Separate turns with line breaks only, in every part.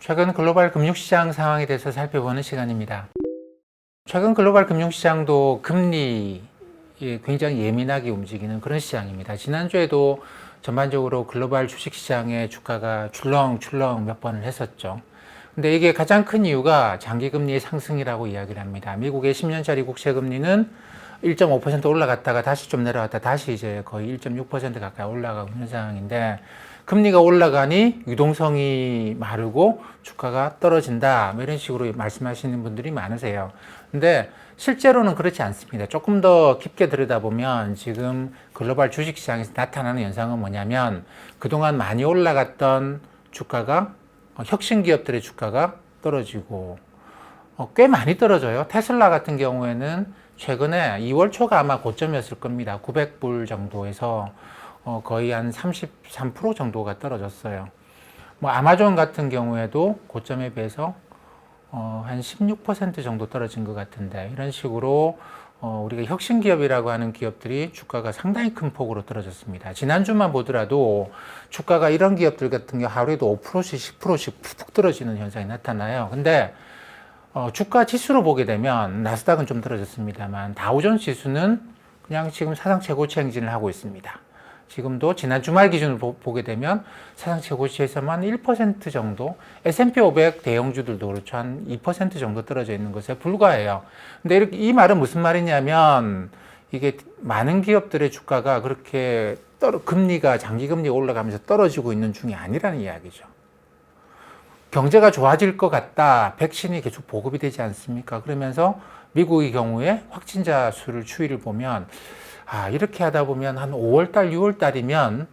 최근 글로벌 금융시장 상황에 대해서 살펴보는 시간입니다. 최근 글로벌 금융시장도 금리에 굉장히 예민하게 움직이는 그런 시장입니다. 지난주에도 전반적으로 글로벌 주식시장의 주가가 출렁출렁 몇 번을 했었죠. 근데 이게 가장 큰 이유가 장기금리의 상승이라고 이야기를 합니다. 미국의 10년짜리 국채금리는 1.5% 올라갔다가 다시 좀 내려갔다 다시 이제 거의 1.6% 가까이 올라가고 있는 상황인데, 금리가 올라가니 유동성이 마르고 주가가 떨어진다, 뭐 이런 식으로 말씀하시는 분들이 많으세요. 근데 실제로는 그렇지 않습니다. 조금 더 깊게 들여다보면 지금 글로벌 주식시장에서 나타나는 현상은 뭐냐면, 그동안 많이 올라갔던 주가가 혁신 기업들의 주가가 떨어지고 꽤 많이 떨어져요. 테슬라 같은 경우에는 최근에 2월 초가 아마 고점이었을 겁니다. 900불 정도에서 거의 한 33% 정도가 떨어졌어요. 뭐 아마존 같은 경우에도 고점에 비해서 한 16% 정도 떨어진 것 같은데, 이런 식으로 우리가 혁신 기업이라고 하는 기업들이 주가가 상당히 큰 폭으로 떨어졌습니다. 지난주만 보더라도 주가가 이런 기업들 같은 경우 하루에도 5%씩 10%씩 푹 떨어지는 현상이 나타나요. 근데 주가 지수로 보게 되면 나스닥은 좀 떨어졌습니다만 다우존스 지수는 그냥 지금 사상 최고치 행진을 하고 있습니다. 지금도 지난 주말 기준으로 보게 되면 사상 최고치에서만 1% 정도, S&P 500 대형주들도 그렇죠. 한 2% 정도 떨어져 있는 것에 불과해요. 근데 이렇게 이 말은 무슨 말이냐면, 이게 많은 기업들의 주가가 그렇게 금리가 장기금리가 올라가면서 떨어지고 있는 중이 아니라는 이야기죠. 경제가 좋아질 것 같다. 백신이 계속 보급이 되지 않습니까? 그러면서 미국의 경우에 확진자 수를 추이를 보면, 이렇게 하다 보면 한 5월달, 6월달이면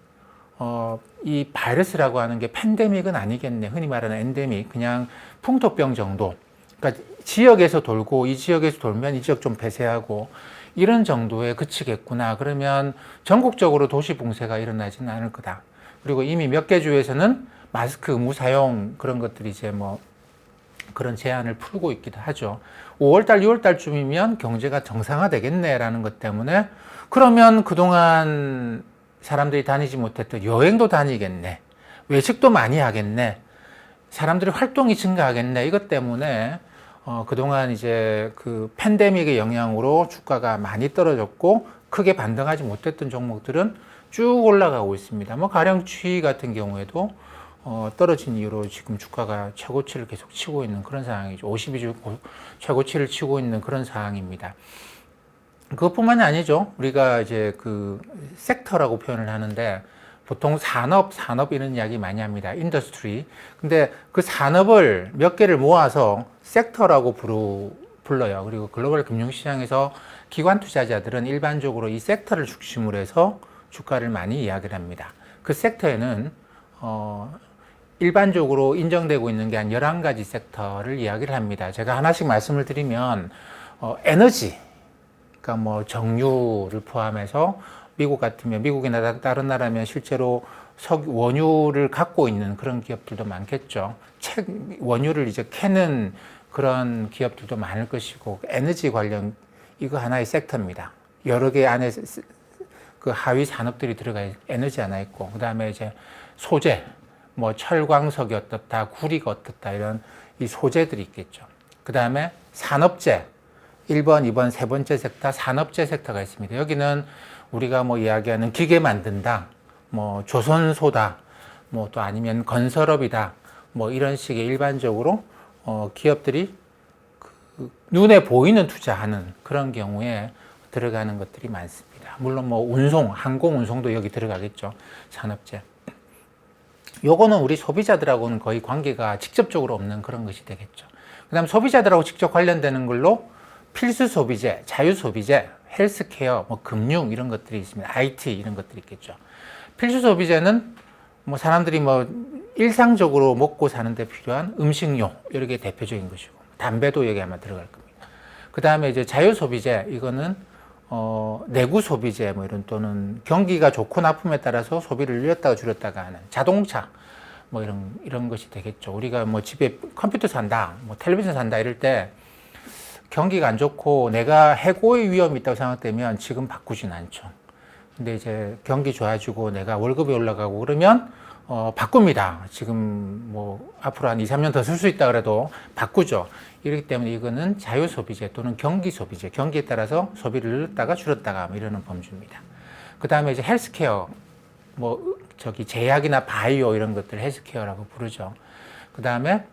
이 바이러스라고 하는 게 팬데믹은 아니겠네. 흔히 말하는 엔데믹, 그냥 풍토병 정도. 그러니까 지역에서 돌고 이 지역에서 돌면 이 지역 좀 폐쇄하고 이런 정도에 그치겠구나. 그러면 전국적으로 도시 봉쇄가 일어나지는 않을 거다. 그리고 이미 몇 개 주에서는 마스크 의무 사용 그런 것들이 이제 뭐 그런 제한을 풀고 있기도 하죠. 5월달, 6월달쯤이면 경제가 정상화되겠네라는 것 때문에, 그러면 그동안 사람들이 다니지 못했던 여행도 다니겠네, 외식도 많이 하겠네, 사람들의 활동이 증가하겠네. 이것 때문에 그동안 이제 그 팬데믹의 영향으로 주가가 많이 떨어졌고 크게 반등하지 못했던 종목들은 쭉 올라가고 있습니다. 뭐 가령 GE 같은 경우에도 떨어진 이유로 지금 주가가 최고치를 계속 치고 있는 그런 상황이죠. 52주 최고치를 치고 있는 그런 상황입니다. 그것뿐만이 아니죠. 우리가 이제 그 섹터라고 표현을 하는데, 보통 산업 이런 이야기 많이 합니다. 인더스트리. 근데 그 산업을 몇 개를 모아서 섹터라고 불러요. 그리고 글로벌 금융시장에서 기관 투자자들은 일반적으로 이 섹터를 중심으로 해서 주가를 많이 이야기를 합니다. 그 섹터에는 일반적으로 인정되고 있는 게 한 11가지 섹터를 이야기를 합니다. 제가 하나씩 말씀을 드리면, 에너지, 그러니까 뭐 정유를 포함해서 미국 같으면, 미국이나 다른 나라면 실제로 원유를 갖고 있는 그런 기업들도 많겠죠. 원유를 이제 캐는 그런 기업들도 많을 것이고, 에너지 관련 이거 하나의 섹터입니다. 여러 개 안에 그 하위 산업들이 들어가 에너지 하나 있고, 그 다음에 이제 소재, 뭐 철광석이 어떻다, 구리가 어떻다, 이런 이 소재들이 있겠죠. 그 다음에 산업재, 1번, 2번, 세 번째 섹터, 산업재 섹터가 있습니다. 여기는 우리가 뭐 이야기하는 기계 만든다, 뭐 조선소다, 뭐 또 아니면 건설업이다, 뭐 이런 식의 일반적으로 기업들이 그 눈에 보이는 투자하는 그런 경우에 들어가는 것들이 많습니다. 물론 뭐 운송, 항공 운송도 여기 들어가겠죠. 산업재. 요거는 우리 소비자들하고는 거의 관계가 직접적으로 없는 그런 것이 되겠죠. 그 다음 소비자들하고 직접 관련되는 걸로 필수 소비재, 자유 소비재, 헬스케어, 뭐 금융 이런 것들이 있습니다. IT 이런 것들이 있겠죠. 필수 소비재는 뭐 사람들이 뭐 일상적으로 먹고 사는데 필요한 음식료, 이런 게 대표적인 것이고, 담배도 여기 아마 들어갈 겁니다. 그 다음에 이제 자유 소비재, 이거는 내구 소비재, 뭐 이런, 또는 경기가 좋고 나쁨에 따라서 소비를 늘렸다가 줄였다가 하는 자동차, 뭐 이런 것이 되겠죠. 우리가 뭐 집에 컴퓨터 산다, 뭐 텔레비전 산다 이럴 때 경기가 안 좋고 내가 해고의 위험이 있다고 생각되면 지금 바꾸진 않죠. 근데 이제 경기 좋아지고 내가 월급이 올라가고 그러면 바꿉니다. 지금 뭐 앞으로 한 2, 3년 더 쓸 수 있다 그래도 바꾸죠. 이렇기 때문에 이거는 자유소비재 또는 경기소비재, 경기에 따라서 소비를 늘렸다가 줄였다가 뭐 이러는 범주입니다. 그 다음에 이제 헬스케어, 뭐 저기 제약이나 바이오 이런 것들 헬스케어라고 부르죠. 그 다음에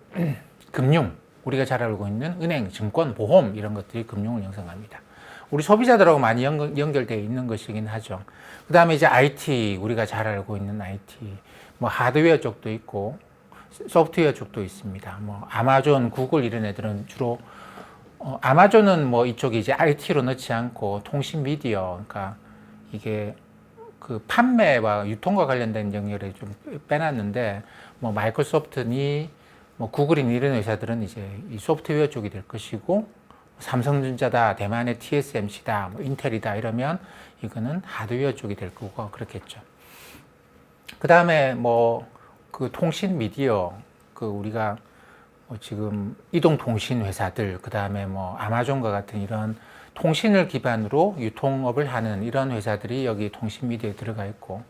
금융, 우리가 잘 알고 있는 은행, 증권, 보험 이런 것들이 금융을 형성합니다. 우리 소비자들하고 많이 연결되어 있는 것이긴 하죠. 그 다음에 이제 IT, 우리가 잘 알고 있는 IT, 뭐 하드웨어 쪽도 있고 소프트웨어 쪽도 있습니다. 뭐 아마존, 구글 이런 애들은 주로 아마존은 뭐 이쪽에 이제 IT로 넣지 않고 통신 미디어, 그러니까 이게 그 판매와 유통과 관련된 영역을 좀 빼놨는데 뭐 마이크로소프트니 뭐 구글이니 이런 회사들은 이제 이 소프트웨어 쪽이 될 것이고 삼성전자다, 대만의 TSMC다, 뭐 인텔이다 이러면 이거는 하드웨어 쪽이 될 거고 그렇겠죠. 그 다음에 뭐 그 통신 미디어, 그 우리가 뭐 지금 이동통신 회사들, 그 다음에 뭐 아마존과 같은 이런 통신을 기반으로 유통업을 하는 이런 회사들이 여기 통신 미디어에 들어가 있고,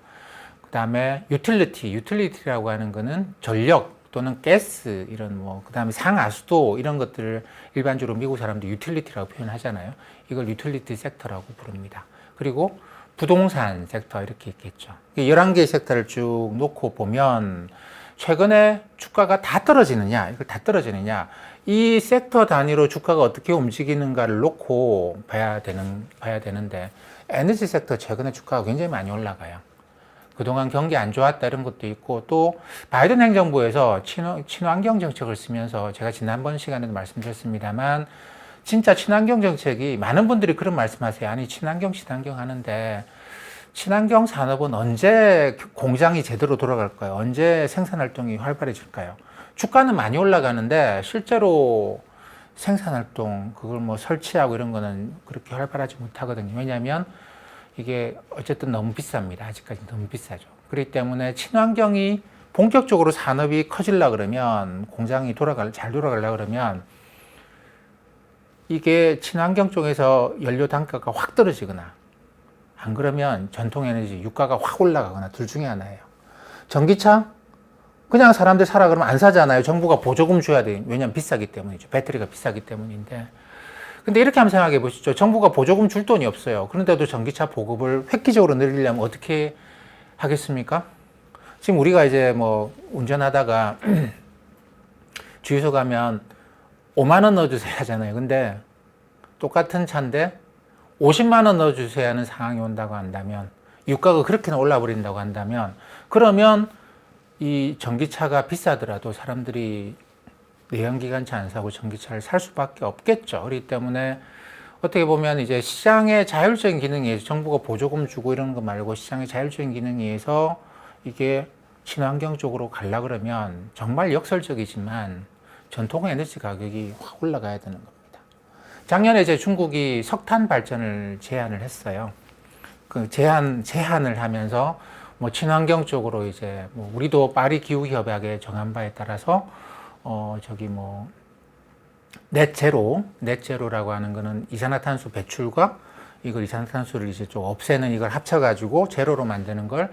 그 다음에 유틸리티라고 하는 거는 전력 또는 가스 이런 뭐, 그 다음에 상하수도 이런 것들을 일반적으로 미국 사람들이 유틸리티라고 표현하잖아요. 이걸 유틸리티 섹터라고 부릅니다. 그리고 부동산 섹터 이렇게 있겠죠. 11개의 섹터를 쭉 놓고 보면 최근에 주가가 다 떨어지느냐, 이걸 다 떨어지느냐, 이 섹터 단위로 주가가 어떻게 움직이는가를 놓고 봐야 되는데 에너지 섹터 최근에 주가가 굉장히 많이 올라가요. 그동안 경기 안 좋았다 이런 것도 있고, 또 바이든 행정부에서 친환경 정책을 쓰면서 제가 지난번 시간에도 말씀드렸습니다만 진짜 친환경 정책이 많은 분들이 그런 말씀하세요. 아니 친환경 하는데 친환경 산업은 언제 공장이 제대로 돌아갈까요? 언제 생산활동이 활발해질까요? 주가는 많이 올라가는데 실제로 생산활동 그걸 뭐 설치하고 이런 거는 그렇게 활발하지 못하거든요. 왜냐하면 이게 어쨌든 너무 비쌉니다. 아직까지 너무 비싸죠. 그렇기 때문에 친환경이 본격적으로 산업이 커지려 그러면 공장이 잘 돌아가려 그러면 이게 친환경 쪽에서 연료 단가가 확 떨어지거나 안 그러면 전통 에너지 유가가 확 올라가거나 둘 중에 하나예요. 전기차 그냥 사람들 사라 그러면 안 사잖아요. 정부가 보조금 줘야 돼요. 왜냐하면 비싸기 때문이죠. 배터리가 비싸기 때문인데. 근데 이렇게 한번 생각해 보시죠. 정부가 보조금 줄 돈이 없어요. 그런데도 전기차 보급을 획기적으로 늘리려면 어떻게 하겠습니까? 지금 우리가 이제 뭐 운전하다가 주유소 가면 5만 원 넣어주세요 하잖아요. 근데 똑같은 차인데 50만 원 넣어주세요 하는 상황이 온다고 한다면, 유가가 그렇게나 올라버린다고 한다면, 그러면 이 전기차가 비싸더라도 사람들이 내연기관차 안 사고 전기차를 살 수밖에 없겠죠. 그렇기 때문에 어떻게 보면 이제 시장의 자율적인 기능에 의해서 정부가 보조금 주고 이런 거 말고 시장의 자율적인 기능에 의해서 이게 친환경 쪽으로 가려 그러면 정말 역설적이지만 전통 에너지 가격이 확 올라가야 되는 겁니다. 작년에 이제 중국이 석탄 발전을 제한을 했어요. 그 제한을 하면서 뭐 친환경 쪽으로 이제 뭐 우리도 파리 기후 협약의 정한 바에 따라서 저기 뭐 넷제로라고 하는 거는 이산화탄소 배출과 이걸 이산화탄소를 이제 좀 없애는 이걸 합쳐가지고 제로로 만드는 걸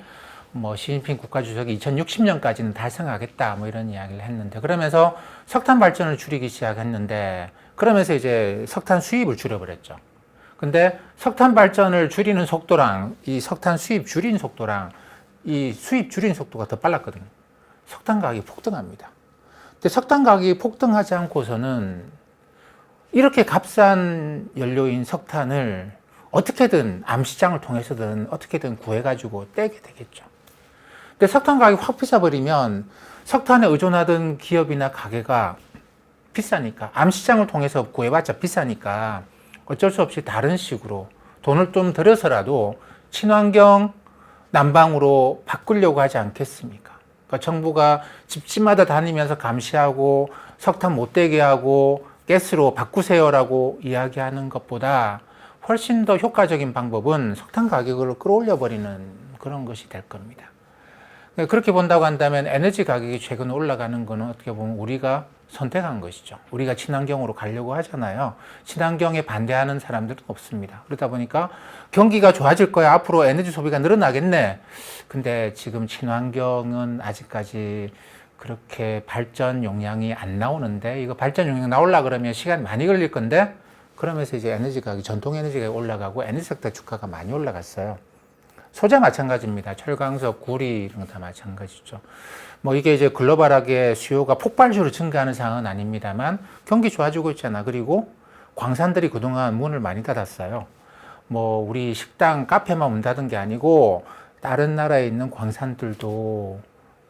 뭐 시진핑 국가주석이 2060년까지는 달성하겠다 뭐 이런 이야기를 했는데, 그러면서 석탄 발전을 줄이기 시작했는데 그러면서 이제 석탄 수입을 줄여버렸죠. 근데 석탄 발전을 줄이는 속도랑 이 석탄 수입 줄인 속도랑 이 수입 줄인 속도가 더 빨랐거든요. 석탄 가격이 폭등합니다. 근데 석탄 가격이 폭등하지 않고서는 이렇게 값싼 연료인 석탄을 어떻게든 암시장을 통해서든 어떻게든 구해가지고 떼게 되겠죠. 근데 석탄 가격이 확 비싸버리면 석탄에 의존하던 기업이나 가게가 비싸니까, 암시장을 통해서 구해봤자 비싸니까 어쩔 수 없이 다른 식으로 돈을 좀 들여서라도 친환경 난방으로 바꾸려고 하지 않겠습니까? 그러니까 정부가 집집마다 다니면서 감시하고 석탄 못 되게 하고 가스로 바꾸세요라고 이야기하는 것보다 훨씬 더 효과적인 방법은 석탄 가격을 끌어올려 버리는 그런 것이 될 겁니다. 그렇게 본다고 한다면 에너지 가격이 최근 올라가는 거는 어떻게 보면 우리가 선택한 것이죠. 우리가 친환경으로 가려고 하잖아요. 친환경에 반대하는 사람들은 없습니다. 그러다 보니까 경기가 좋아질 거야. 앞으로 에너지 소비가 늘어나겠네. 근데 지금 친환경은 아직까지 그렇게 발전 용량이 안 나오는데, 이거 발전 용량 나오려 그러면 시간이 많이 걸릴 건데, 그러면서 이제 에너지 가격이, 전통 에너지가 올라가고 에너지 섹터 주가가 많이 올라갔어요. 소재 마찬가지입니다. 철강석, 구리 이런 거 다 마찬가지죠. 뭐 이게 이제 글로벌하게 수요가 폭발적으로 증가하는 상황은 아닙니다만 경기 좋아지고 있잖아. 그리고 광산들이 그동안 문을 많이 닫았어요. 뭐 우리 식당, 카페만 문 닫은 게 아니고 다른 나라에 있는 광산들도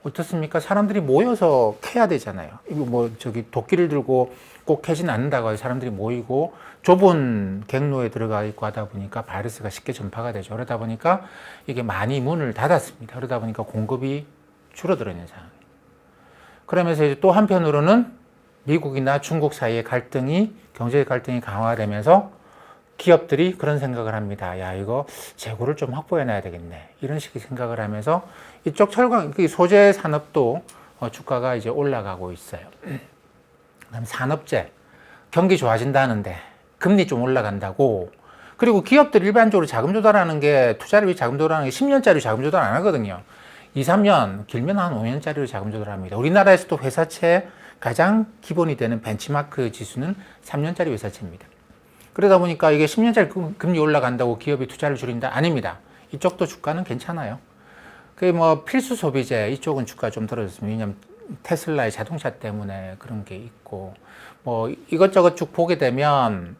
어떻습니까? 사람들이 모여서 캐야 되잖아요. 이거 뭐 저기 도끼를 들고 꼭 캐진 않는다고 해서 사람들이 모이고 좁은 객로에 들어가 있고 하다 보니까 바이러스가 쉽게 전파가 되죠. 그러다 보니까 이게 많이 문을 닫았습니다. 그러다 보니까 공급이 줄어들어있는 상황이에요. 그러면서 이제 또 한편으로는 미국이나 중국 사이의 갈등이, 경제 갈등이 강화되면서 기업들이 그런 생각을 합니다. 야, 이거 재고를 좀 확보해놔야 되겠네. 이런 식의 생각을 하면서 이쪽 철강, 소재 산업도 주가가 이제 올라가고 있어요. 그다음 산업재, 경기 좋아진다는데 금리 좀 올라간다고. 그리고 기업들 일반적으로 자금 조달하는 게, 투자를 위해 자금 조달하는 게 10년짜리 자금 조달 안 하거든요. 2, 3년, 길면 한 5년짜리로 자금 조달합니다. 우리나라에서도 회사채 가장 기본이 되는 벤치마크 지수는 3년짜리 회사채입니다. 그러다 보니까 이게 10년짜리 금리 올라간다고 기업이 투자를 줄인다? 아닙니다. 이쪽도 주가는 괜찮아요. 그 뭐 필수 소비재, 이쪽은 주가 좀 떨어졌습니다. 왜냐하면 테슬라의 자동차 때문에 그런 게 있고, 뭐 이것저것 쭉 보게 되면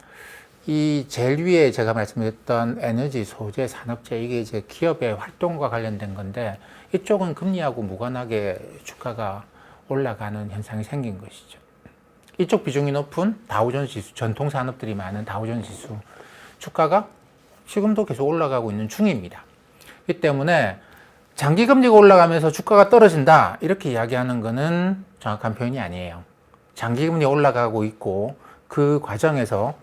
이 제일 위에 제가 말씀드렸던 에너지, 소재, 산업재, 이게 이제 기업의 활동과 관련된 건데, 이쪽은 금리하고 무관하게 주가가 올라가는 현상이 생긴 것이죠. 이쪽 비중이 높은 다우존스 지수, 전통 산업들이 많은 다우존스 지수 주가가 지금도 계속 올라가고 있는 중입니다. 이 때문에 장기 금리가 올라가면서 주가가 떨어진다, 이렇게 이야기하는 것은 정확한 표현이 아니에요. 장기 금리 올라가고 있고 그 과정에서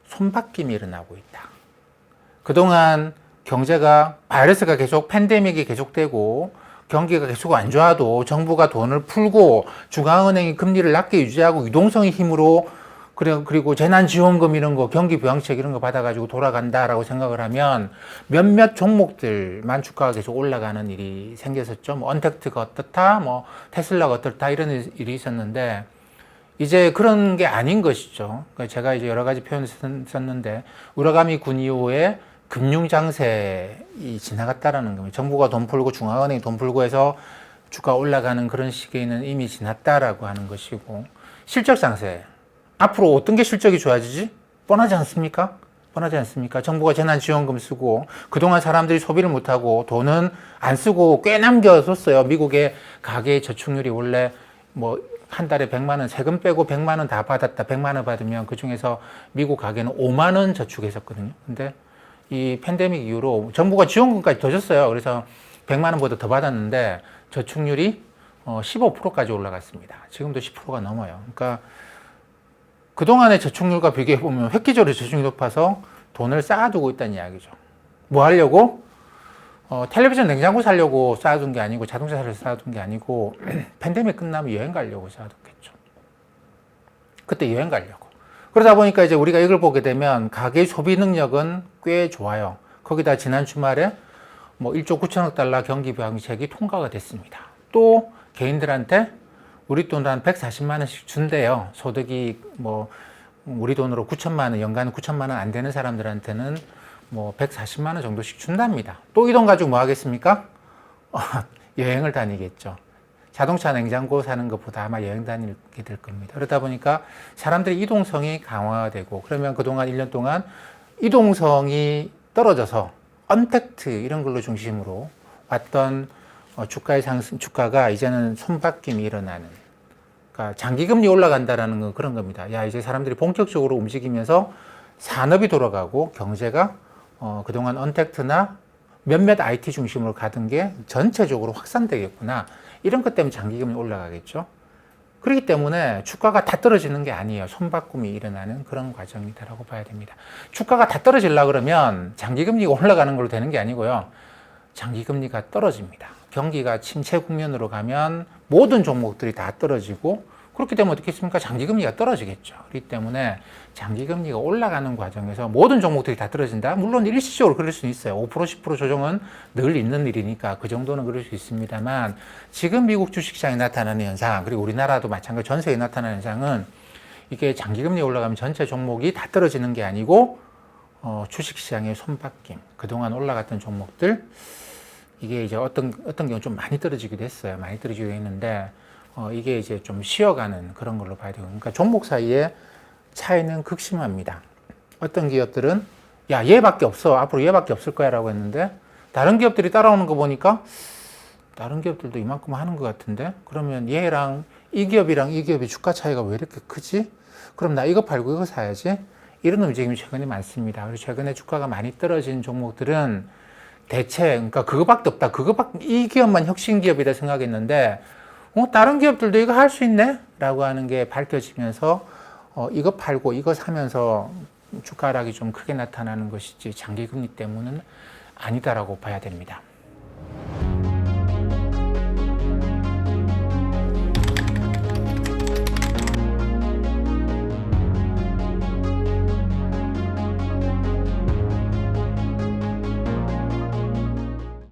손바뀜이 일어나고 있다. 그동안 경제가, 바이러스가 계속, 팬데믹이 계속되고 경기가 계속 안 좋아도 정부가 돈을 풀고 중앙은행이 금리를 낮게 유지하고 유동성의 힘으로, 그리고 재난지원금 이런 거, 경기부양책 이런 거 받아가지고 돌아간다라고 생각을 하면 몇몇 종목들만 주가가 계속 올라가는 일이 생겼었죠. 뭐 언택트가 어떻다, 뭐 테슬라가 어떻다, 이런 일이 있었는데 이제 그런 게 아닌 것이죠. 제가 이제 여러 가지 표현을 썼는데, 우라가미 군 이후에 금융장세이 지나갔다라는 겁니다. 정부가 돈 풀고 중앙은행이 돈 풀고 해서 주가 올라가는 그런 시기에는 이미 지났다라고 하는 것이고, 실적장세. 앞으로 어떤 게 실적이 좋아지지? 뻔하지 않습니까? 뻔하지 않습니까? 정부가 재난지원금 쓰고 그동안 사람들이 소비를 못하고 돈은 안 쓰고 꽤 남겨뒀어요. 미국의 가계 저축률이 원래 뭐 한 달에 100만 원, 세금 빼고 100만 원 다 받았다. 100만 원 받으면 그 중에서 미국 가계는 5만 원 저축했었거든요. 근데 이 팬데믹 이후로 정부가 지원금까지 더 줬어요. 그래서 100만 원보다 더 받았는데 저축률이 15%까지 올라갔습니다. 지금도 10%가 넘어요. 그러니까 그동안의 저축률과 비교해보면 획기적으로 저축률이 높아서 돈을 쌓아두고 있다는 이야기죠. 뭐 하려고? 텔레비전 냉장고 사려고 쌓아둔 게 아니고, 자동차 사려고 쌓아둔 게 아니고, 팬데믹 끝나면 여행 가려고 쌓아뒀겠죠. 그때 여행 가려고. 그러다 보니까 이제 우리가 이걸 보게 되면 가계 소비 능력은 꽤 좋아요. 거기다 지난 주말에 뭐 1조 9천억 달러 경기부양책이 통과가 됐습니다. 또 개인들한테 우리 돈으로 한 140만 원씩 준대요. 소득이 뭐 우리 돈으로 9천만 원, 연간 9천만 원 안 되는 사람들한테는 뭐 140만 원 정도씩 준답니다. 또 이 돈 가지고 뭐 하겠습니까? 여행을 다니겠죠. 자동차 냉장고 사는 것보다 아마 여행 다니게 될 겁니다. 그러다 보니까 사람들의 이동성이 강화되고, 그러면 그동안 1년 동안 이동성이 떨어져서 언택트 이런 걸로 중심으로 왔던 주가의 상승, 주가가 이제는 손바뀜이 일어나는, 그러니까 장기금리 올라간다라는 건 그런 겁니다. 야, 이제 사람들이 본격적으로 움직이면서 산업이 돌아가고 경제가 그동안 언택트나 몇몇 IT 중심으로 가던 게 전체적으로 확산되겠구나. 이런 것 때문에 장기금리 올라가겠죠. 그렇기 때문에 주가가 다 떨어지는 게 아니에요. 손바꿈이 일어나는 그런 과정이다라고 봐야 됩니다. 주가가 다 떨어지려고 그러면 장기금리가 올라가는 걸로 되는 게 아니고요. 장기금리가 떨어집니다. 경기가 침체 국면으로 가면 모든 종목들이 다 떨어지고 그렇게 되면 어떻겠습니까? 장기금리가 떨어지겠죠. 그렇기 때문에 장기금리가 올라가는 과정에서 모든 종목들이 다 떨어진다? 물론 일시적으로 그럴 수는 있어요. 5%, 10% 조정은 늘 있는 일이니까 그 정도는 그럴 수 있습니다만 지금 미국 주식시장에 나타나는 현상, 그리고 우리나라도 마찬가지로 전 세계에 나타나는 현상은 이게 장기금리 올라가면 전체 종목이 다 떨어지는 게 아니고 주식시장의 손바뀜, 그동안 올라갔던 종목들 이게 이제 어떤 경우 좀 많이 떨어지기도 했어요. 많이 떨어지기도 했는데 이게 이제 좀 쉬어가는 그런 걸로 봐야 되고, 그러니까 종목 사이에 차이는 극심합니다. 어떤 기업들은 야, 얘밖에 없어. 앞으로 얘밖에 없을 거야 라고 했는데 다른 기업들이 따라오는 거 보니까 다른 기업들도 이만큼 하는 것 같은데 그러면 얘랑 이 기업이랑 이 기업의 주가 차이가 왜 이렇게 크지? 그럼 나 이거 팔고 이거 사야지. 이런 움직임이 최근에 많습니다. 그리고 최근에 주가가 많이 떨어진 종목들은 대체 그러니까 그거밖에 없다. 이 기업만 혁신 기업이다 생각했는데 다른 기업들도 이거 할 수 있네? 라고 하는 게 밝혀지면서 이거 팔고 이거 사면서 주가 하락이 좀 크게 나타나는 것이지 장기금리 때문은 아니다라고 봐야 됩니다.